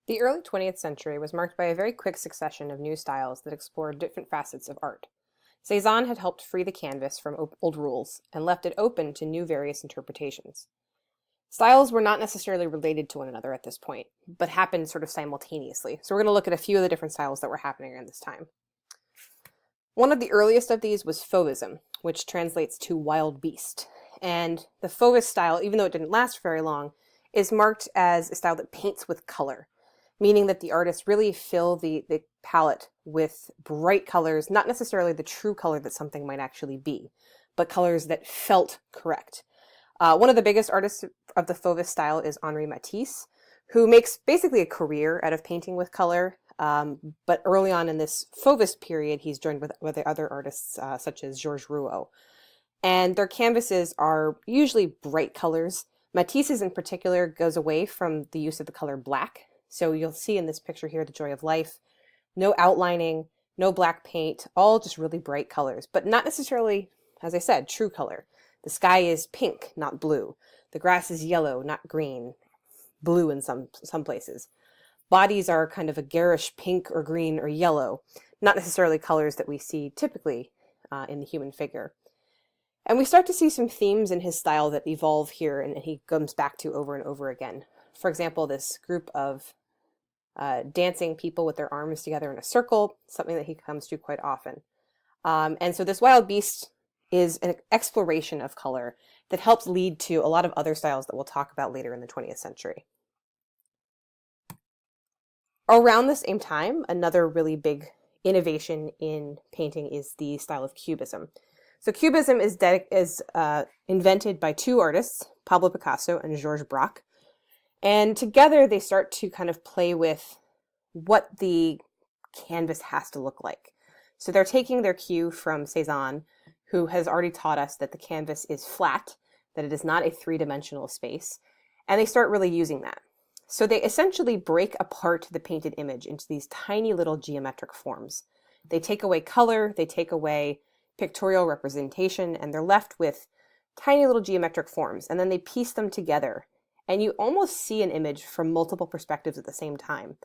The early 20th century was marked by a very quick succession of new styles that explored different facets of art. Cezanne had helped free the canvas from old rules and left it open to new various interpretations. Styles were not necessarily related to one another at this point, but happened sort of simultaneously. So we're going to look at a few of the different styles that were happening around this time. One of the earliest of these was Fauvism, which translates to wild beast. And the Fauvis style, even though it didn't last very long, is marked as a style that paints with color, meaning that the artists really fill the palette with bright colors, not necessarily the true color that something might actually be, but colors that felt correct. One of the biggest artists of the Fauvis style is Henri Matisse, who makes basically a career out of painting with color. But early on in this Fauvis period, he's joined with other artists such as Georges Rouault. And their canvases are usually bright colors. Matisse's in particular goes away from the use of the color black. So you'll see in this picture here, The Joy of Life, no outlining, no black paint, all just really bright colors, but not necessarily, as I said, true color. The sky is pink, not blue. The grass is yellow, not green, blue in some places. Bodies are kind of a garish pink or green or yellow, not necessarily colors that we see typically in the human figure. And we start to see some themes in his style that evolve here and he comes back to over and over again. For example, this group of dancing people with their arms together in a circle, something that he comes to quite often. And so this wild beast is an exploration of color that helps lead to a lot of other styles that we'll talk about later in the 20th century. Around the same time, another really big innovation in painting is the style of Cubism. So Cubism is invented by two artists, Pablo Picasso and Georges Braque. And together they start to kind of play with what the canvas has to look like. So they're taking their cue from Cezanne, who has already taught us that the canvas is flat, that it is not a three-dimensional space, and they start really using that. So they essentially break apart the painted image into these tiny little geometric forms. They take away color, they take away pictorial representation, and they're left with tiny little geometric forms, and then they piece them together. And you almost see an image from multiple perspectives at the same time.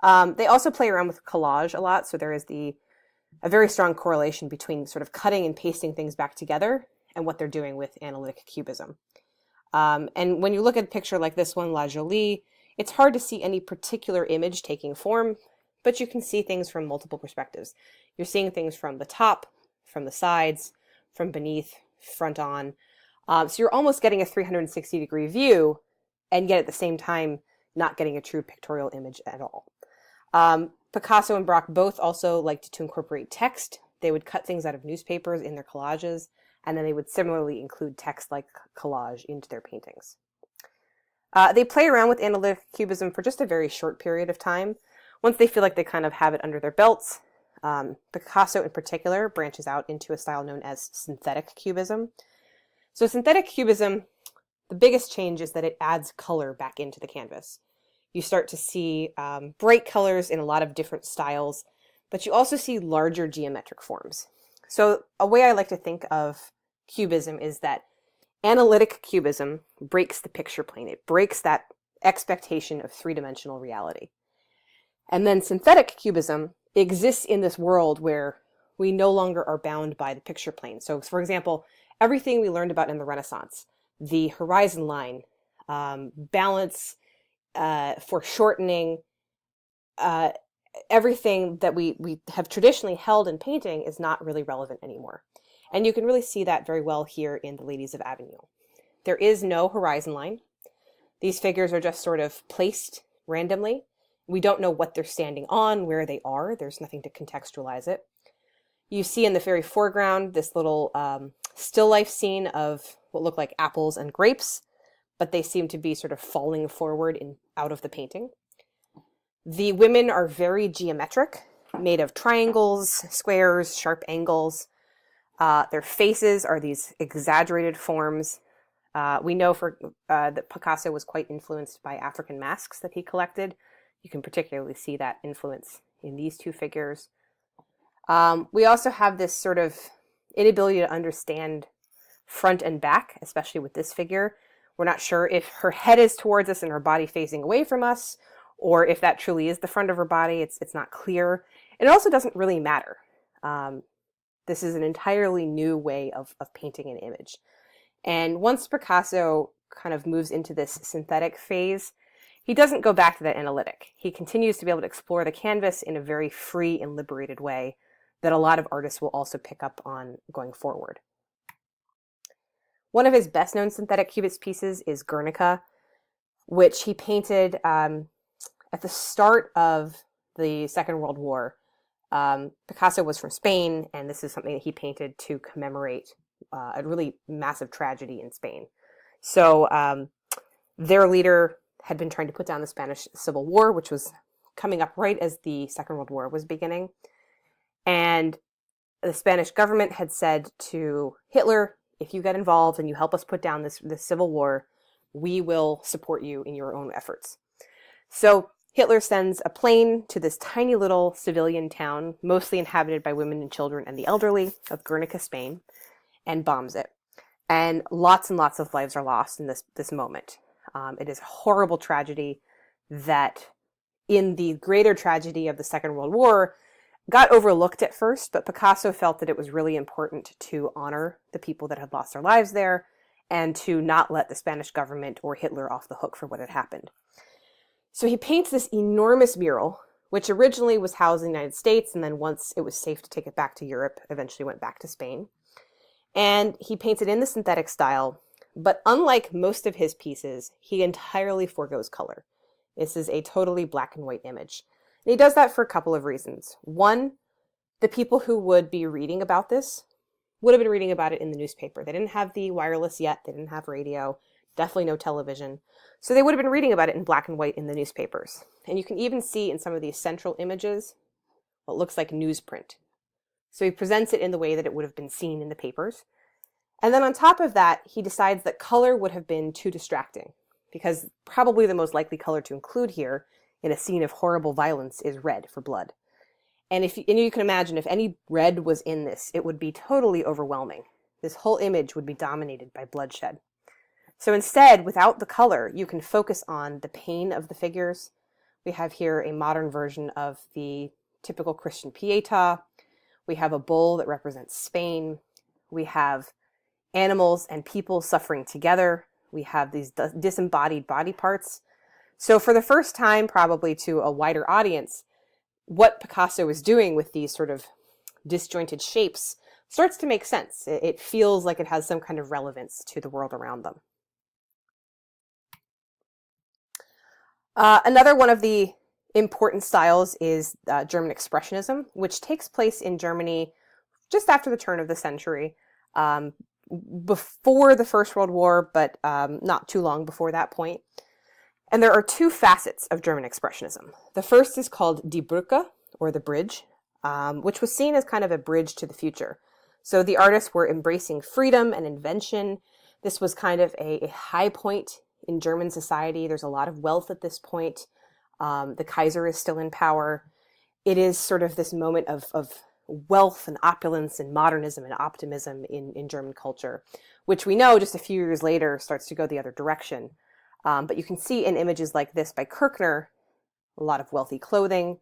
They also play around with collage a lot, so there is a very strong correlation between sort of cutting and pasting things back together and what they're doing with analytic cubism. And when you look at a picture like this one, La Jolie, it's hard to see any particular image taking form, but you can see things from multiple perspectives. You're seeing things from the top, from the sides, from beneath, front on. So you're almost getting a 360-degree view, and yet at the same time, not getting a true pictorial image at all. Picasso and Braque both also liked to incorporate text. They would cut things out of newspapers in their collages, and then they would similarly include text like collage into their paintings. They play around with analytic cubism for just a very short period of time. Once they feel like they kind of have it under their belts, Picasso in particular branches out into a style known as synthetic cubism. So synthetic cubism, the biggest change is that it adds color back into the canvas. You start to see bright colors in a lot of different styles, but you also see larger geometric forms. So a way I like to think of cubism is that analytic cubism breaks the picture plane. It breaks that expectation of three-dimensional reality. And then synthetic cubism exists in this world where we no longer are bound by the picture plane. So for example, everything we learned about in the Renaissance, the horizon line, balance, foreshortening, everything that we have traditionally held in painting is not really relevant anymore. And you can really see that very well here in the Ladies of Avignon. There is no horizon line. These figures are just sort of placed randomly. We don't know what they're standing on, where they are. There's nothing to contextualize it. You see in the very foreground this little still life scene of what look like apples and grapes, but they seem to be sort of falling forward out of the painting. The women are very geometric, made of triangles, squares, sharp angles. Their faces are these exaggerated forms. We know that Picasso was quite influenced by African masks that he collected. You can particularly see that influence in these two figures. We also have this sort of inability to understand front and back, especially with this figure. We're not sure if her head is towards us and her body facing away from us, or if that truly is the front of her body, it's not clear. And it also doesn't really matter. This is an entirely new way of painting an image. And once Picasso kind of moves into this synthetic phase, he doesn't go back to that analytic. He continues to be able to explore the canvas in a very free and liberated way that a lot of artists will also pick up on going forward. One of his best-known synthetic cubist pieces is Guernica, which he painted at the start of the Second World War. Picasso was from Spain, and this is something that he painted to commemorate a really massive tragedy in Spain. So their leader had been trying to put down the Spanish Civil War, which was coming up right as the Second World War was beginning. And the Spanish government had said to Hitler, if you get involved and you help us put down this civil war, we will support you in your own efforts. So Hitler sends a plane to this tiny little civilian town, mostly inhabited by women and children and the elderly, of Guernica, Spain, and bombs it. And lots of lives are lost in this moment. It is a horrible tragedy that, in the greater tragedy of the Second World War, got overlooked at first, but Picasso felt that it was really important to honor the people that had lost their lives there and to not let the Spanish government or Hitler off the hook for what had happened. So he paints this enormous mural, which originally was housed in the United States, and then once it was safe to take it back to Europe, eventually went back to Spain. And he paints it in the synthetic style, but unlike most of his pieces, he entirely forgoes color. This is a totally black and white image. And he does that for a couple of reasons. One, the people who would be reading about this would have been reading about it in the newspaper. They didn't have the wireless yet. They didn't have radio, definitely no television. So they would have been reading about it in black and white in the newspapers. And you can even see in some of these central images what looks like newsprint. So he presents it in the way that it would have been seen in the papers. And then on top of that, he decides that color would have been too distracting, because probably the most likely color to include here in a scene of horrible violence is red for blood. And you can imagine if any red was in this, it would be totally overwhelming. This whole image would be dominated by bloodshed. So instead, without the color, you can focus on the pain of the figures. We have here a modern version of the typical Christian Pietà. We have a bull that represents Spain. We have animals and people suffering together. We have these disembodied body parts. So for the first time, probably to a wider audience, what Picasso is doing with these sort of disjointed shapes starts to make sense. It feels like it has some kind of relevance to the world around them. Another one of the important styles is German Expressionism, which takes place in Germany just after the turn of the century, before the First World War, but not too long before that point. And there are two facets of German Expressionism. The first is called Die Brücke, or the bridge, which was seen as kind of a bridge to the future. So the artists were embracing freedom and invention. This was kind of a high point in German society. There's a lot of wealth at this point. The Kaiser is still in power. It is sort of this moment of wealth and opulence and modernism and optimism in German culture, which we know just a few years later starts to go the other direction. But you can see in images like this by Kirchner, a lot of wealthy clothing,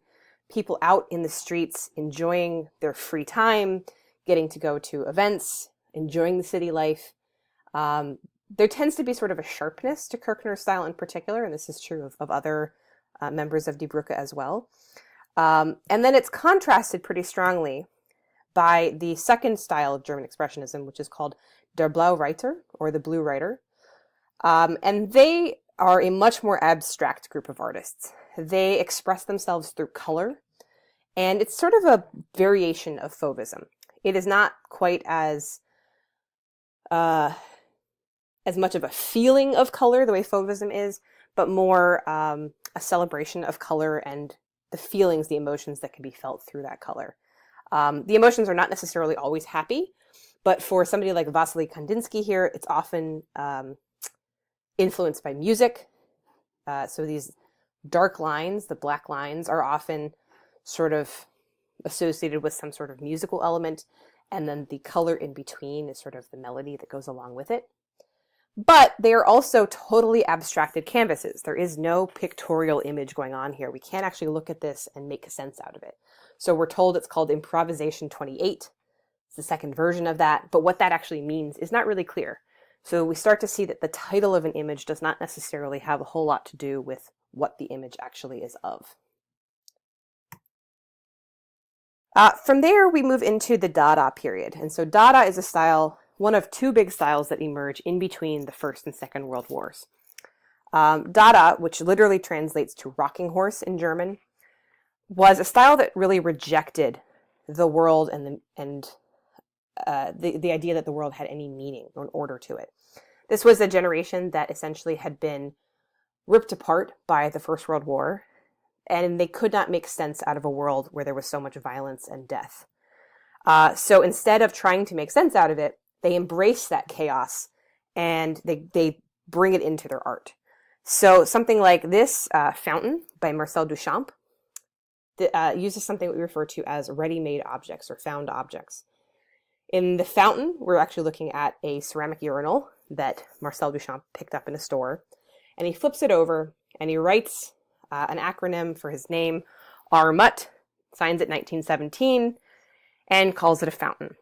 people out in the streets enjoying their free time, getting to go to events, enjoying the city life. There tends to be sort of a sharpness to Kirchner's style in particular, and this is true of other members of Die Brücke as well. And then it's contrasted pretty strongly by the second style of German Expressionism, which is called Der Blaue Reiter, or the Blue Rider. And they are a much more abstract group of artists. They express themselves through color, and it's sort of a variation of Fauvism. It is not quite as much of a feeling of color the way Fauvism is, but more a celebration of color and the feelings, the emotions that can be felt through that color. The emotions are not necessarily always happy, but for somebody like Wassily Kandinsky here, it's often influenced by music. So these dark lines, the black lines, are often sort of associated with some sort of musical element, and then the color in between is sort of the melody that goes along with it. But they are also totally abstracted canvases. There is no pictorial image going on here. We can't actually look at this and make sense out of it. So we're told it's called Improvisation 28. It's the second version of that, but what that actually means is not really clear. So we start to see that the title of an image does not necessarily have a whole lot to do with what the image actually is of. From there, we move into the Dada period. And so Dada is a style, one of two big styles that emerge in between the First and Second World Wars. Dada, which literally translates to rocking horse in German, was a style that really rejected the world and the idea that the world had any meaning or an order to it. This was a generation that essentially had been ripped apart by the First World War, and they could not make sense out of a world where there was so much violence and death. So instead of trying to make sense out of it, they embrace that chaos and they bring it into their art. So something like this fountain by Marcel Duchamp uses something that we refer to as ready-made objects or found objects. In the fountain, we're actually looking at a ceramic urinal that Marcel Duchamp picked up in a store, and he flips it over and he writes an acronym for his name, RMUT, signs it 1917, and calls it a fountain.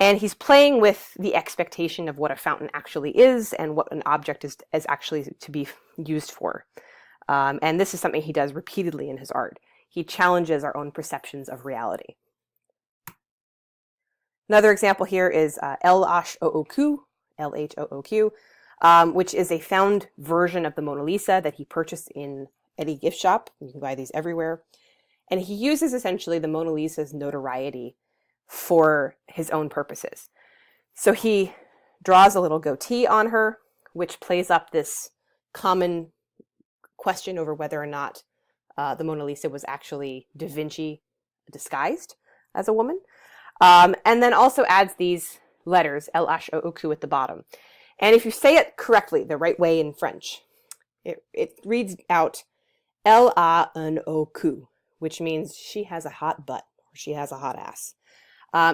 And he's playing with the expectation of what a fountain actually is and what an object is actually to be used for. And this is something he does repeatedly in his art. He challenges our own perceptions of reality. Another example here is LHOOQ, which is a found version of the Mona Lisa that he purchased in any gift shop. You can buy these everywhere. And he uses essentially the Mona Lisa's notoriety for his own purposes. So he draws a little goatee on her, which plays up this common question over whether or not the Mona Lisa was actually Da Vinci disguised as a woman. And then also adds these letters, LHOOQ, at the bottom. And if you say it correctly, the right way in French, it reads out LANOQ, which means she has a hot butt, or she has a hot ass.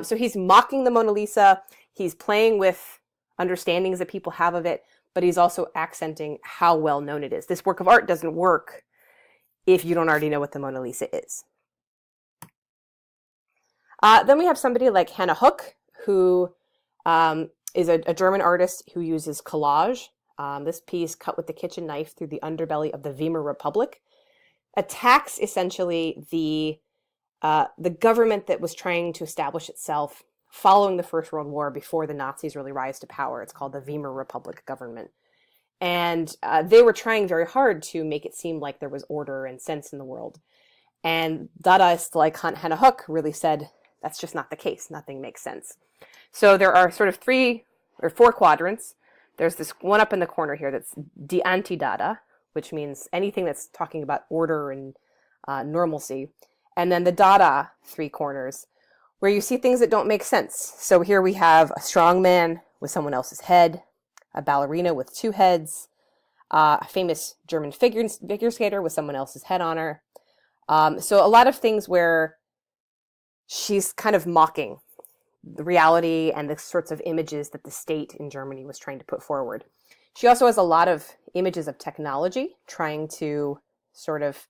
So he's mocking the Mona Lisa. He's playing with understandings that people have of it, but he's also accenting how well known it is. This work of art doesn't work if you don't already know what the Mona Lisa is. Then we have somebody like Hannah Höch, who is a German artist who uses collage. This piece, cut with the kitchen knife through the underbelly of the Weimar Republic, attacks essentially the government that was trying to establish itself following the First World War before the Nazis really rise to power. It's called the Weimar Republic government. And they were trying very hard to make it seem like there was order and sense in the world. And Dadaists like Hannah Höch really said, that's just not the case. Nothing makes sense. So there are sort of 3 or 4 quadrants. There's this one up in the corner here that's Die Anti-Dada, which means anything that's talking about order and normalcy. And then the Dada 3 corners, where you see things that don't make sense. So here we have a strong man with someone else's head, a ballerina with 2 heads, a famous German figure skater with someone else's head on her. So a lot of things where she's kind of mocking the reality and the sorts of images that the state in Germany was trying to put forward. She also has a lot of images of technology, trying to sort of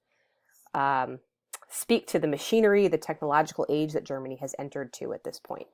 speak to the machinery, the technological age that Germany has entered to at this point.